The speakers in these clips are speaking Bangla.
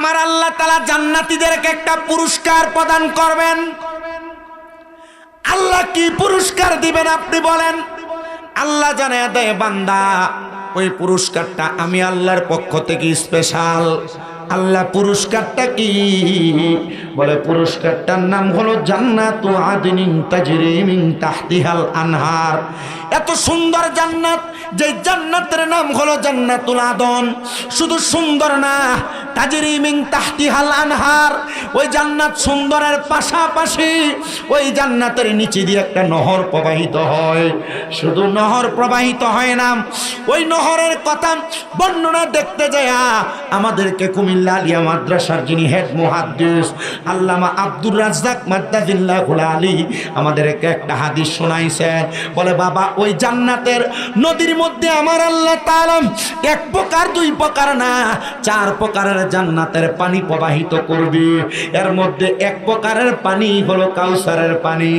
আমার আল্লাহ তাআলা জান্নাতীদেরকে একটা পুরস্কার প্রদান করবেন। আল্লাহ কি পুরস্কার দিবেন আপনি বলেন? আল্লাহ জানায় দেয়, বান্দা ওই পুরস্কারটা আমি আল্লাহর পক্ষ থেকে স্পেশাল। আল্লাহ পুরস্কারটা কি বলে? পুরস্কারটার নাম হলো জান্নাতু আদনিন তাজরি মিন তাহতিহাল আনহার। এত সুন্দর জান্নাত, যে জান্নাতের নাম হলো জান্নাতুল আদন। শুধু সুন্দর না, তাজরি মিন তাহতিহাল আনহার। ওই জান্নাত সুন্দরের পাশাপাশি ওই জান্নাতের নিচে দিয়ে একটা নহর প্রবাহিত হয়। শুধু নহর প্রবাহিত হয় না, ওই নহরের কথা বর্ণনা দেখতে যায় আমাদেরকে কুমিল্লা আলিয়া মাদ্রাসার যিনি হেড মুহাদ্দিস আল্লামা আব্দুর রাজ্জাক মাদ্দাজিল্লাহুল আলী আমাদেরকে একটা হাদিস শোনাইছেন। বলে, বাবা ওই জান্নাতের নদীর মধ্যে আমার আল্লাহ তাআলা এক প্রকার দুই প্রকার না, চার প্রকারের জান্নাতের পানি প্রবাহিত করবে। এর মধ্যে এক প্রকারের পানি হলো কাউসারের পানি,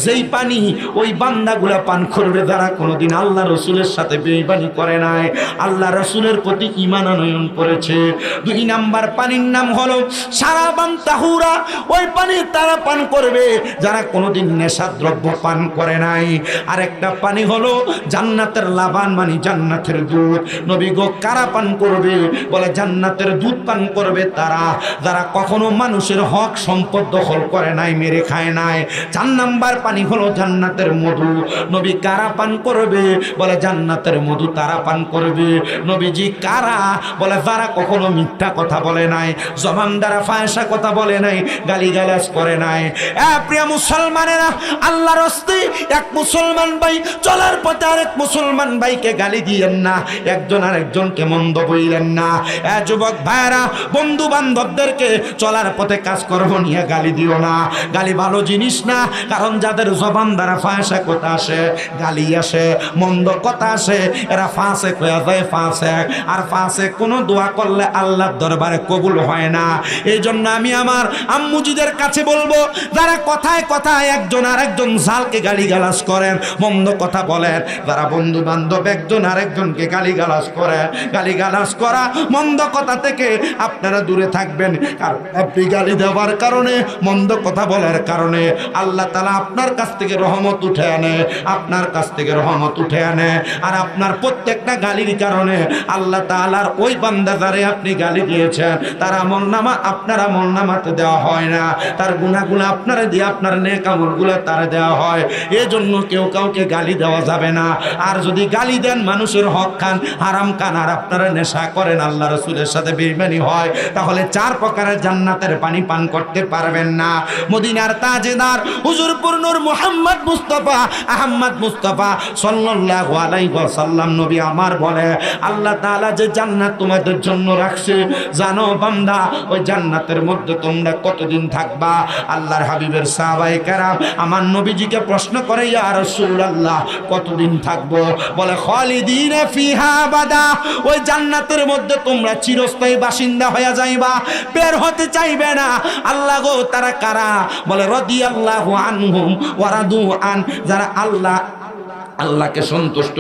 যেই পানি ওই বান্দাগুলা পান করবে যারা কোনোদিন আল্লাহ রসুলের সাথে বেঈমানি করে নাই, আল্লাহ রসুলের প্রতি ঈমান আনয়ন করেছে। দুই নাম্বার পানির নাম হলো শারাবান তাহুরা। ওই পানি তারা পান করবে যারা কোনোদিন নেশাদ্রব্য পান করে নাই। আর একটা পানি হলো জান্নাতের লাবান, মানে জান্নাতের দুধ। নবী গো কারা পান করবে? বলে জান্নাতের দুধ পান করবে তারা যারা কখনো মানুষের হক সম্পদ দখল করে নাই, মেরে খায় নাই। চার নাম্বার পানি হলো জান্নাতের মধু। নবী কারা পান করবে? বলে জান্নাতের মধু তারা পান করবে। নবীজি কারা? বলে যারা কখনো মিথ্যা কথা বলে নাই, জবান দ্বারা ফায়সা কথা বলে নাই, গালিগালাজ করে নাই। প্রিয় মুসলমানেরা, আল্লাহর রাস্তে এক মুসলমান ভাই চলার পথে আরেক মুসলমান ভাইকে গালি দিয়েন না, একজন আরেকজনকে মন্দ বইলেন না। যুবক ভাইরা, বন্ধু বান্ধবদেরকে চলার পথে কাজকর্ম নিয়ে গালি দিও না। গালি ভালো জিনিস না, কারণ যাদের জবান দ্বারা ফায়সা কথা আসে, গালি আসে, মন্দ কথা আসে, এরা ফাসেক হয়ে যায়। ফাসেক আর ফাসেক কোনো দোয়া করলে আল্লাহর দরবারে কবুল হয় না। এই জন্য আমি আমার আম্মুজিদের কাছে বলবো, যারা কথায় কথায় একজন আরেকজন জালকে গালিগালাজ করেন, মন্দ কথা বলেন, যারা বন্ধু বান্ধব একজন আরেকজনকে গালিগালাজ করে, গালিগালাজ করা মন্দ কথা থেকে আপনারা দূরে থাকবেন। কারণ আপনি গালি দেওয়ার কারণে, মন্দ কথা বলার কারণে আল্লাহ তাআলা আপনার কাছ থেকে রহমত উঠে আনে, আপনার কাছ থেকে রহমত উঠে আনে। আর আপনার প্রত্যেকটা গালির কারণে আল্লাহ তাআলার ওই বান্দা যারে আপনি গালি দিয়েছেন তার আমলনামা আপনার আমলনামাতে দেওয়া হয় না, তার গুনাহগুলো আপনারা দিয়ে আপনার নেক আমলগুলো তারে দেওয়া হয়। এজন্য কেউ কাউকে গালি দেওয়া যাবে না। আর যদি গালি দেন, মানুষের হক খান, হারাম খান, আর আপনারা নেশা করেন, আল্লাহ রাসূলের সাথে বেঈমানি হয়, তাহলে চার প্রকারের জান্নাতের পানি পান করতে পারবেন না। মদিনার তাজেদার হুজুরপুর নূর মুহাম্মদ মুস্তাফা আহমদ মুস্তাফা সাল্লাল্লাহু আলাইহি ওয়াসাল্লাম নবী আমার বলে, আল্লাহ তাআলা যে জান্নাত তোমাদের জন্য রাখছে, জানো বান্দা ওই জান্নাতের মধ্যে তোমরা কতদিন থাকবা? আল্লাহর হাবিবের সাহাবায়ে কেরাম আমার নবীজিকে প্রশ্ন করে, ইয়া রাসূলুল্লাহ কতদিন থাকবো? বলে খালিদিনা ফিহা আবাদা। ওই জান্নাতের মধ্যে তোমরা চিরস্থায়ী বাসিন্দা হয়ে যাইবা, বের হতে চাইবে না। আল্লাহ গো তারা কারা? বলে রাদিয়াল্লাহু আনহুম ওয়া রাদু আন। যারা আল্লাহকে সন্তুষ্ট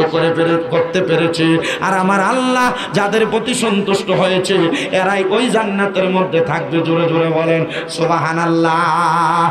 করতে পেরেছে, আর আমার আল্লাহ যাদের প্রতি সন্তুষ্ট হয়েছে, এরাই ওই জান্নাতের মধ্যে থাকবে। জোরে জোরে বলেন সুবহানাল্লাহ।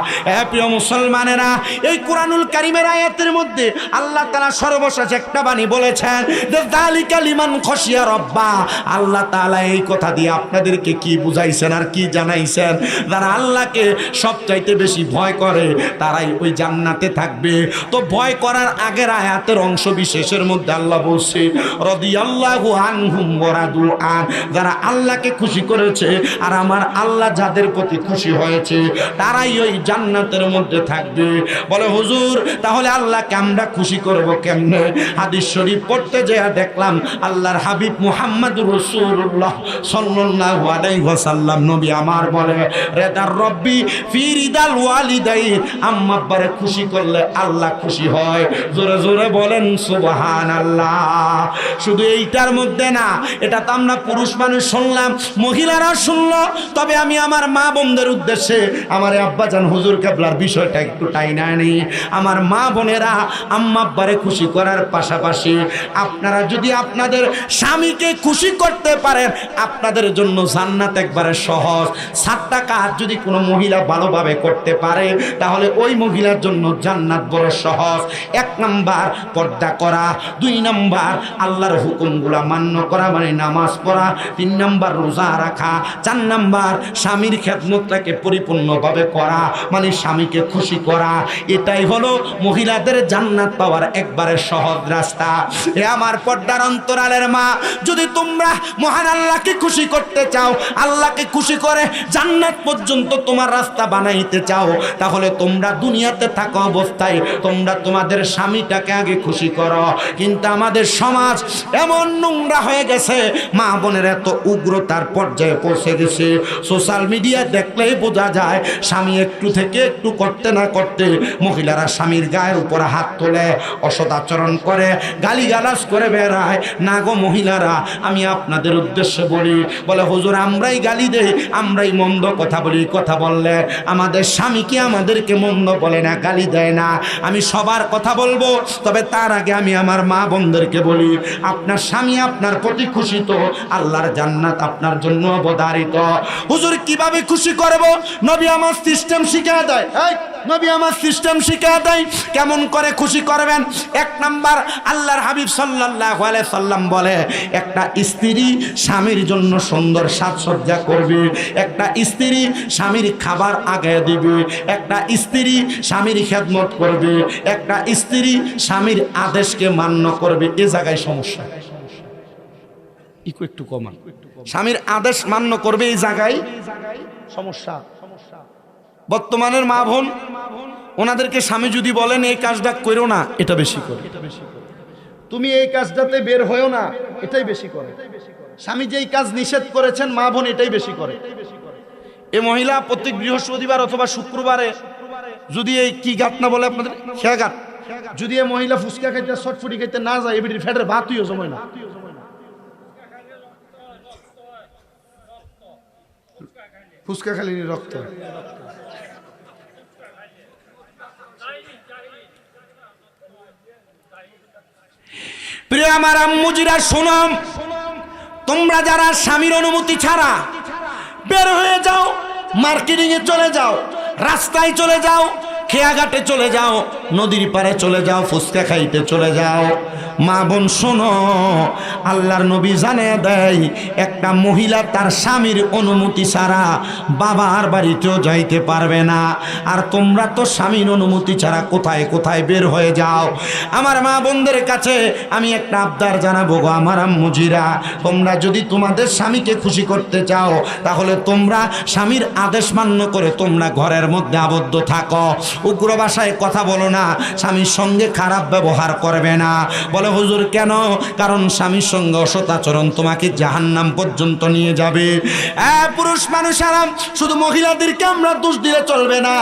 প্রিয় মুসলমানেরা, এই কুরআনুল কারীমের আয়াতের মধ্যে আল্লাহ তাআলা সর্বশেষ একটা বাণী বলেছেন যে যালিকা লিমান খাশিয়া রাব্বা। আল্লাহ তাআলা এই কথা দিয়ে আপনাদেরকে কি বুঝাইছেন আর কি জানাইছেন? যারা আল্লাহকে সবচাইতে বেশি ভয় করে তারাই ওই জান্নাতে থাকবে। তো ভয় করার আগের আয়াতের অংশ বিশেষের মধ্যে আল্লাহ বলছে রাদিয়াল্লাহু আনহুম ওয়া রাদু আন। যারা আল্লাহকে খুশি করেছে আর আমার আল্লাহ যাদের প্রতি খুশি হয়েছে তারাই ওই জান্নাতের মধ্যে থাকবে। বলে হুজুর তাহলে আল্লাহকে আমরা খুশি করব কেমনে? হাদিস শরীফ পড়তে যেয়ে দেখলাম আল্লাহর হাবিব মুহাম্মদুর রাসূলুল্লাহ সাল্লাল্লাহু আলাইহি ওয়াসাল্লাম নবী আমার বলে, রেদার রব্বি ফি রিদাল ওয়ালিদাইন। আম্মা আব্বারে খুশি করলে আল্লাহ খুশি হয়। জোরে জোরে জোরে বলেন সুবহানাল্লাহ। শুধু এইটার মধ্যে না, এটা তো আমরা পুরুষ মানুষ শুনলাম, মহিলারা শুনলো। তবে আমি আমার মা বোনদের উদ্দেশ্যে আমার আব্বাজান হুজুর কেবলার বিষয়টা একটু টাইনা নেই। আমার মা বোনেরা আম্মা আব্বারে খুশি করার পাশাপাশি আপনারা যদি আপনাদের স্বামীকে খুশি করতে পারেন, আপনাদের জন্য জান্নাত একবারে সহজ। 7টা কাজ যদি কোনো মহিলা ভালোভাবে করতে পারে, তাহলে ওই মহিলার জন্য জান্নাত বড় সহজ। 1 নাম্বার পর্দা করা, 2 নাম্বার আল্লাহর হুকুমগুলা মান্য করা মানে নামাজ পড়া, 3 নাম্বার রোজা রাখা, 4 নাম্বার স্বামীর খেদমতটাকে পরিপূর্ণভাবে করা মানে স্বামীকে খুশি করা। এটাই হলো মহিলাদের জান্নাত পাওয়ার একবারে সহজ রাস্তা। এ আমার পর্দার অন্তরালের মা, যদি তোমরা মহান আল্লাহকে খুশি করতে চাও, আল্লাহকে খুশি করে জান্নাত পর্যন্ত তোমার রাস্তা বানাইতে চাও, তাহলে তোমরা দুনিয়াতে থাকা অবস্থায় তোমরা তোমাদের স্বামীটাকে আগে খুশি করো। কিন্তু আমাদের সমাজ এমন নোংরা হয়ে গেছে, মা বোনের এত উগ্রতার পর্যায়ে পৌঁছে গেছে, সোশ্যাল মিডিয়া দেখলেই বোঝা যায় স্বামী একটু থেকে একটু করতে না করতে মহিলারা স্বামীর গায়ের উপর হাত তোলে, অসৎ আচরণ করে, গালিগালাজ করে বেড়ায়। না গো মহিলারা, আমি আপনাদের উদ্দেশ্যে বলি, বলে হুজুর আমরাই গালি দেই, আমরাই মন্দ কথা বলি। কথা বললে আমাদের স্বামী কি আমাদেরকে মন্দ বলে না, গালি দেয় না? আমি সবার কথা বলবো, তবে তার আগে আমি আমার মা বোনদেরকে বলি, আপনার স্বামী আপনার প্রতি খুশি তো আল্লাহর জান্নাত আপনার জন্য অবধারিত। হুজুর কিভাবে খুশি করব? নবী আমার সিস্টেম শিখিয়ে দেয়। নবী আমার সিস্টেম শিখিয়ে দেয় কেমন করে খুশি করবেন। 1 নাম্বার, আল্লাহর হাবিব সাল্লাল্লাহু আলাইহি সাল্লাম বলে, একটা স্ত্রী স্বামীর জন্য সুন্দর সাজসজ্জা করবে, একটা স্ত্রী স্বামীর খাবার আগে দিবে, একটা স্ত্রী স্বামীর খেদমত করবে, একটা স্ত্রী স্বামীর আদেশকে মান্য করবে। এ জায়গায় সমস্যা, একটু কমান। স্বামীর আদেশ মান্য করবে, এই জায়গায় সমস্যা। বর্তমানের মা বোন, ওনাদেরকে স্বামী যদি বলেন এই কাজটা করো না, এটা বেশি করে। তুমি এই কাজটাতে বের হয়েও না, এটাই বেশি করে। স্বামী যেই কাজ নিষেধ করেছেন মা বোন এটাই বেশি করে। এ মহিলা প্রত্যেক বৃহস্পতিবার অথবা শুক্রবারে যদি এই কি গাত না বলে আপনাদের খেয়া গাত, যদি এ মহিলা ফুচকা খাইতে শটফুটি খাইতে না যায়, এবিটির ফ্যাটের ভাতইও জমায় না। ফুচকা খালি রক্ত। প্রিয় আমার আম্মুজিরা শোনো, তোমরা যারা স্বামীর অনুমতি ছাড়া বের হয়ে যাও, মার্কেটিং এ চলে যাও, রাস্তায় চলে যাও, খেয়াঘাটে চলে যাও, নদীর পাড়ে চলে যাও, ফুচকা খাইতে চলে যাও, মা বোন শোনো, আল্লাহর নবী জানিয়ে দেয় একটা মহিলা তার স্বামীর অনুমতি ছাড়া বাবার বাড়িতেও যাইতে পারবে না। আর তোমরা তো স্বামীর অনুমতি ছাড়া কোথায় কোথায় বের হয়ে যাও। আমার মা বোনদের কাছে আমি একটা আবদার জানাবো গো আমার আম্মুজিরা, তোমরা যদি তোমাদের স্বামীকে খুশি করতে চাও, তাহলে তোমরা স্বামীর আদেশ মান্য করে তোমরা ঘরের মধ্যে আবদ্ধ থাকো, উগ্র ভাষায় কথা বলো না, স্বামীর সঙ্গে খারাপ ব্যবহার করবে না। বলে হুজুর কেন? কারণ স্বামীর সঙ্গে অসৎ আচরণ তোমাকে জাহান্নাম পর্যন্ত নিয়ে যাবে। পুরুষ মানুষেরা শুধু মহিলাদেরকে আমরা দোষ দিলে চলবে না,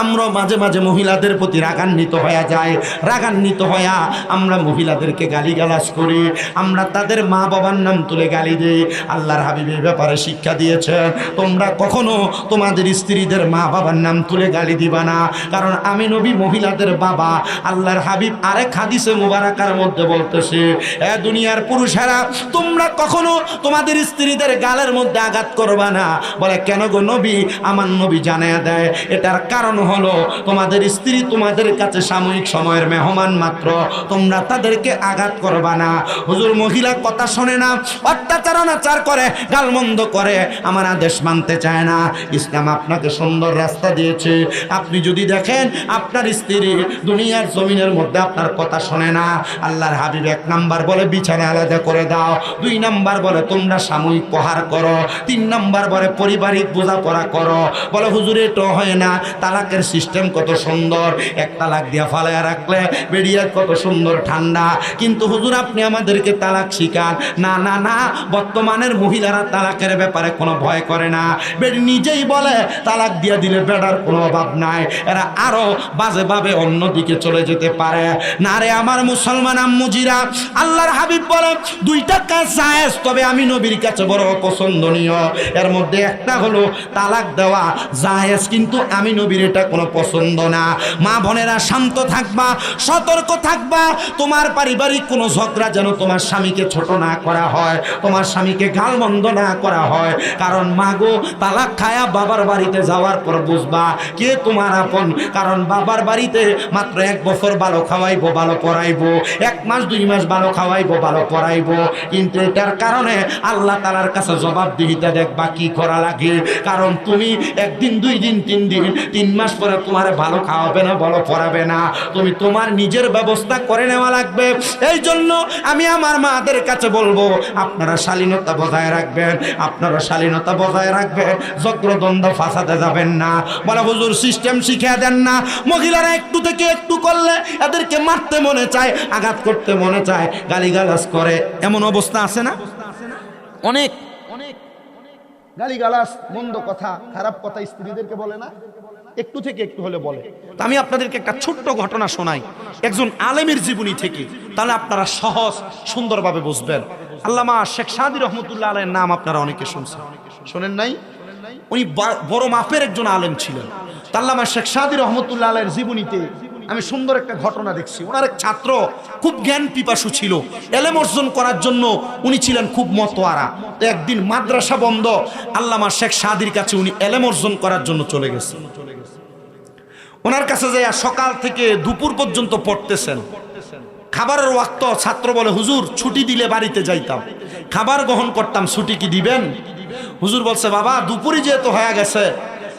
আমরা মাঝে মাঝে মহিলাদের প্রতি রাগান্বিত হয়ে যায়, রাগান্বিত হয়ে আমরা মহিলাদেরকে গালিগালাজ করি, আমরা তাদের মা বাবার নাম তুলে গালি দিই। আল্লাহর হাবিব এই ব্যাপারে শিক্ষা দিয়েছেন, তোমরা কখনো তোমাদের স্ত্রীদের মা বাবার নাম তুলে গালি দিবা না, কারণ আমি নবী মহিলাদের বাবা। আল্লাহর হাবিব আরেক হাদিসে মুবারাকার মধ্যে বলতেছে, এ দুনিয়ার পুরুষেরা তোমরা কখনো তোমাদের স্ত্রীদের গালের মধ্যে আঘাত করবা না। বলে কেন গো নবী? আমার নবী জানিয়ে দেয় এটার কারণ হলো তোমাদের স্ত্রী তোমাদের কাছে সাময়িক সময়ের মেহমান মাত্র, তোমরা তাদেরকে আঘাত করবা না। হুজুর মহিলা কথা শোনে না, অত্যাচার অনাচার করে, গালমন্দ করে, আমার আদেশ মানতে চায় না। ইসলাম আপনাকে সুন্দর রাস্তা দিয়েছে। আপনি যদি দেখেন আপনার স্ত্রী দুনিয়ার জমিনের মধ্যে আপনার কথা শোনে না, আল্লাহর হাবিব 1 নাম্বার বলে বিছানা আলাদা করে দাও, 2 নাম্বার বলে তোমরা সাময়িক প্রহার করো, 3 নাম্বার বলে পারিবারিক বোঝাপড়া করো। বলে হুজুর এটা হয় না, তালাকের সিস্টেম কত সুন্দর, 1 তালাক দিয়া ফালায়া রাখলে বেরিয়ে কত সুন্দর ঠান্ডা, কিন্তু হুজুর আপনি আমাদেরকে তালাক শিখান। না না না, বর্তমানের মহিলারা তালাকের ব্যাপারে কোনো ভয় করে না, বেড়ি নিজেই বলে তালাক দিয়ে দিলে বেড়ার কোনো অভাব নাই, এরা আরো বাজেভাবে অন্যদিকে চলে যেতে পারে না। রে আমার মুসলমান আম্মুজিরা, আল্লাহর হাবিব বলে 2টা কাজ জায়েজ, তবে আমি নবীর কাছে বড় পছন্দনীয়। এর মধ্যে একটা হলো তালাক দেওয়া জায়েজ, কিন্তু আমি নবীর এটা কোনো পছন্দ না। মা বোনেরা শান্ত থাকবা, সতর্ক থাকবা, তোমার পারিবারিক কোনো ঝগড়া যেন তোমার স্বামীকে ছোট না করা হয়, তোমার স্বামীকে গালমন্দ না করা হয়। কারণ মাগো তালাক খায়া বাবার বাড়িতে যাওয়ার পর বুঝবা কে তোমার আপন। কারণ বাবার বাড়িতে মাত্র 1 বছর ভালো খাওয়াইবো, ভালো পড়াইবো, 1 মাস 2 মাস ভালো খাওয়াইবো, ভালো পড়াইবো, কিন্তু এটার কারণে আল্লাহ তাআলার কাছে জবাবদিহিতা দেখবা কি করা লাগে। কারণ তুমি 1 দিন 2 দিন 3 দিন 3 মাস পরে তোমার ভালো খাওয়াবে না, ভালো পড়াবে না, তুমি তোমার নিজের ব্যবস্থা করে নেওয়া লাগবে। এই জন্য আমি আমার মাদের কাছে বলবো আপনারা শালীনতা বজায় রাখবেন, আপনারা শালীনতা বজায় রাখবেন, ঝগড়া-দ্বন্দ্ব ফাসাদে যাবেন না। বলে হুজুর সিস্টেম শিখিয়ে দেন না, মহিলারা একটু থেকে একটু করলে এদেরকে মারতে মনে চায়, আঘাত করতে মনে চায়, গালিগালাজ করে, এমন অবস্থা আছে না? অনেক গালিগালাজ, মন্দ কথা, খারাপ কথা স্ত্রীদেরকে বলে না, একটু থেকে একটু হলে বলে। তো আমি আপনাদেরকে একটা ছোট্ট ঘটনা শোনাই একজন আলেমের জীবনী থেকে, তাহলে আপনারা সহজ সুন্দরভাবে বুঝবেন। আল্লামা শেখ সাদী রহমতুল্লাহ আলাইহির নাম আপনারা অনেকে শুনছেন, শোনেন নাই? উনি বড় মাপের একজন আলেম ছিলেন। আল্লামা শেখ সাদী রহমতুল্লাহ আলাইহির জীবনীতে আমি সুন্দর একটা ঘটনা দেখছি। ওনার এক ছাত্র খুব জ্ঞান পিপাসু ছিল, এলেম অর্জন করার জন্য উনি ছিলেন খুব মতোয়ারা। তো একদিন মাদ্রাসা বন্ধ, আল্লামা শেখ সাদীর কাছে উনি এলেম অর্জন করার জন্য চলে গেছেন। ওনার কাছে যাইয়া সকাল থেকে দুপুর পর্যন্ত পড়তেছেন। খাবারের ওয়াক্ত, ছাত্র বলে হুজুর ছুটি দিলে বাড়িতে যাইতাম, খাবার গ্রহণ করতাম, ছুটি কি দিবেন? হুজুর বলছে বাবা দুপুরে যেহেতু হয়ে গেছে,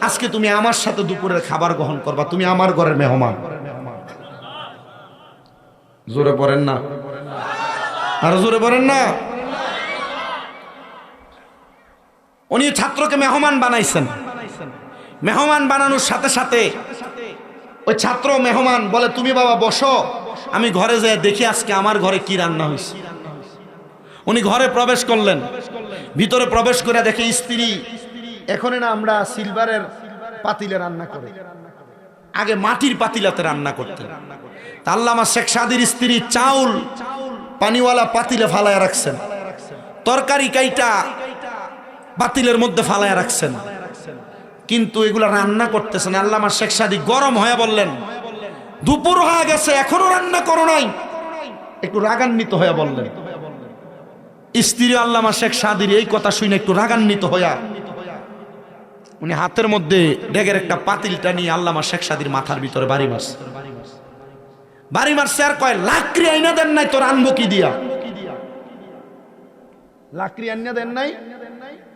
আজকে তুমি আমার সাথে দুপুরের খাবার গ্রহণ করবা, তুমি আমার ঘরের মেহমান। জোরে পড়েন না, আর জোরে পড়েন না। উনি ছাত্রকে মেহমান বানাইছেন। মেহমান বানানোর সাথে সাথে ওই ছাত্র মেহমান বলে তুমি বাবা বসো, আমি ঘরে যাই দেখি আজকে আমার ঘরে কি রান্না হয়েছে। উনি ঘরে প্রবেশ করলেন, ভিতরে প্রবেশ করে দেখে স্ত্রী, এখন না আমরা সিলভারের পাতিলে রান্না করি, আগে মাটির পাতিলাতে রান্না করতেন। আল্লামা শেখ সাদীর স্ত্রী চাউল পানিওয়ালা পাতিলে ফালায়া রাখছেন, তরকারি কাইটা পাতিলের মধ্যে ফালায়া রাখছেন, কিন্তু এগুলা রান্না করতেছেন। আল্লামা শেখ সাদী গরম হয়ে বললেন দুপুর হয়ে গেছে এখনো রান্না করো নাই, একটু রাগান্বিত হয়ে বললেন। স্ত্রী আল্লামা শেখ সাদীর এই কথা শুনে একটু রাগান্বিত হইয়া উনি হাতের মধ্যে ডেগের একটা পাতিলটা নিয়ে আল্লামা শেখ সাদীর মাথার ভিতরে বাড়ি মারছে। বাড়ি মারছে আর কয় লাকড়ি আইনা দেন নাই, তোর আনবো কি দিয়া? লাকড়ি আইনা দেন নাই,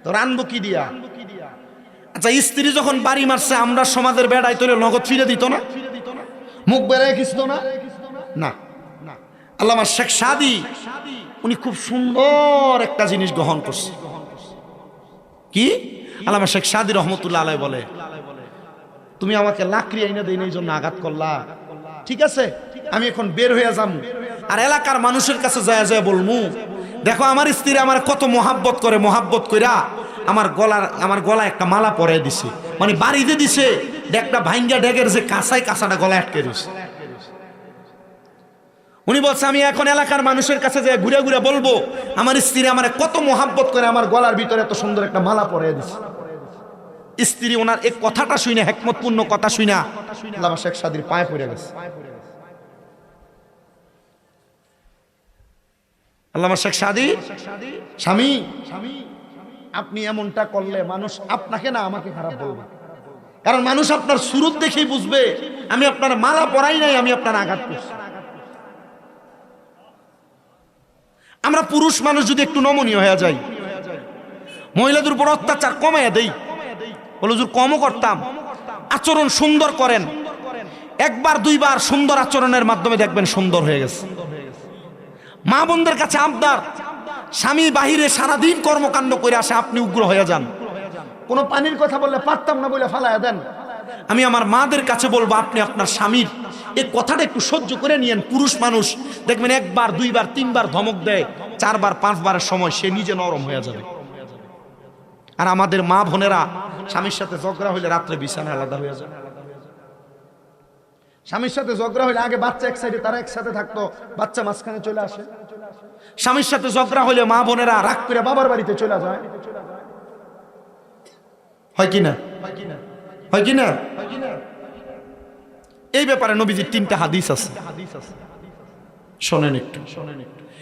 তোর আনবো কি দিয়া? আচ্ছা স্ত্রী যখন বাড়ি মারছে, আমরা সমাজের বেড়াই তোরে নগদ ফিরে দিত না, মুখ বেড়ায় খিস্ত না? না, আল্লামা শেখ সাদী উনি খুব সুন্দর একটা জিনিস গ্রহণ করছে। কি? আল্লামা শেখ সাদী রহমতুল্লাহ আলাইহি বলে তুমি আমাকে লাকড়ি আইনা দেই এই জন্য আঘাত করলা, ঠিক আছে আমি এখন বের হয়ে যাম, আর এলাকার মানুষের কাছে যায় যায় বলমু দেখো আমার স্ত্রী আমার কত মহাব্বত করে, মহাব্বত কইরা আমার গলায় একটা মালা পরাই দিছে, মানে বাড়িতে দিছে, একটা ভাঙ্গা ডেগের যে কাঁচাটা গলায় আটকে দিছে। উনি বলছে আমি এখন এলাকার মানুষের কাছে যে ঘুরে ঘুরে বলবো আমার স্ত্রী আমার কত মহাব্বত করে, আমার গলার ভিতরে এত সুন্দর একটা মালা পরাই দিছে। স্ত্রী ওনার এই কথাটা শুনে, হিকমতপূর্ণ কথা শুনা আল্লামা শেখ সাদীর পায়ে পড়ে গেছে। আল্লামা শেখ সাদী, স্বামী আপনি এমনটা করলে মানুষ আপনাকে না আমাকে খারাপ বলবে, কারণ মানুষ আপনার সুরত দেখেই বুঝবে আমি আপনার মালা পরাই নাই, আমি আপনার আঘাত করছি। আমরা পুরুষ মানুষ যদি একটু নমনীয় হয়ে যাই, মহিলাদের উপর অত্যাচার কমাইয়া দেই, বলে হুজুর কমও করতাম, আচরণ সুন্দর করেন, একবার দুইবার সুন্দর আচরণের মাধ্যমে দেখবেন সুন্দর হয়ে গেছে। মা বোনদের কাছে আবদার, স্বামী বাহিরে সারাদিন কর্মকাণ্ড করে আসে, আপনি উগ্র হয়ে যান। কোনো পানির কথা বললে পারতাম না বলে ফালায়া দেন। আমি আমার মাদের কাছে বলবো, আপনি আপনার স্বামীর এই কথাটা একটু সহ্য করে নিয়েন। পুরুষ মানুষ দেখবেন একবার দুইবার তিনবার ধমক দেয়, চারবার পাঁচবারের সময় সে নিজে নরম হয়ে যাবে। আর আমাদের মা বোনেরা স্বামীর সাথে ঝগড়া হইলে রাত্রে বিছানা আলাদা হয়ে যায়। স্বামীর সাথে ঝগড়া হইলে আগে বাচ্চা এক সাইডে, তারা একসাথে থাকতো, বাচ্চা মাঝখানে চলে আসে। স্বামীর সাথে ঝগড়া হইলে মা বোনেরা রাগ করে বাবার বাড়িতে চলে যায়। হয় কি না? হয় কি না? এই ব্যাপারে নবীজির 3টা হাদিস আছে, শোনেন একটু।